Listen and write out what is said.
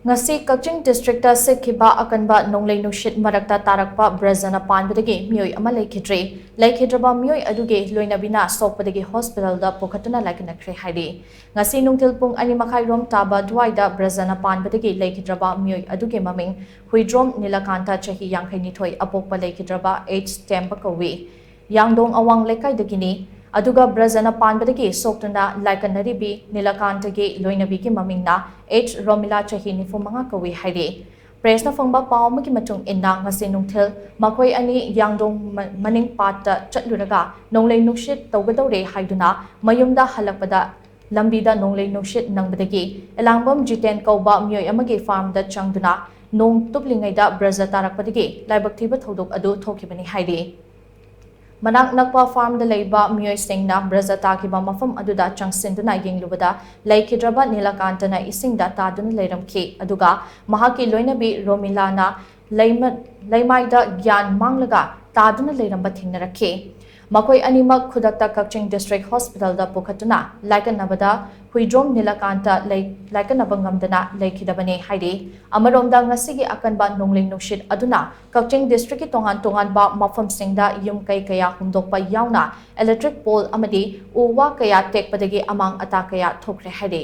Ngasi Kakching District shitkhiba akanba nonglei nungshit marakta tarakpa Braja Panbadagi Meeoi Leikhidre leikhidraba Meeoi adugi Loinabina shokpadagi hospital da pukhattuna Laikannakhre hairi ngasi nungthil pung 2:30 rom taba duaida Braja Panbadagi leikhidraba Meeoi adugi maming huidrom nilakanta chahi 52 apokpa leikhidraba age 10 kawi yangdong awang Leikhidre aduga Braja Panbadagi soktuna Laikannakhre nilakantagi Loinabiki mamingna H. Romila chahi nifumanga kawi hairi. Press na fangba pao maki matung inna ngasi nungthil makoi ani yangdong maning pata chatluraga nonglei nungshit tawgadawre haiduna mayumda halakpada lambida nonglei nungshit nangbadagi elangbam jiten kauba Meeoi amagi farm da changduna nong tuplingaida Braja tarakpadagi laibak thiba thodok adu thokibani hairi. Marak nakpa farm da leiba Meeoi singna Braja takiba mafam aduda changsinduna yenglubada leikhidraba nilakantana isingda taduna leiramki aduga mahaki loinabi romilana leimaida gyan manglaga taduna leiramba thingnarakhi makoi animak khudakta Kakching District Hospital da pukhattuna Laikannabada huidrom nilakanta Laikannaba ngamdana leikhidabane hairi amaromda ngasigi akanba nonglei nungshit aduna Kakching District ki tongan ba mafamsingda yum kai kaya humdokpa yauna electric pole amadi uwa kaya tekpadagi amang ata kaya thokre hairi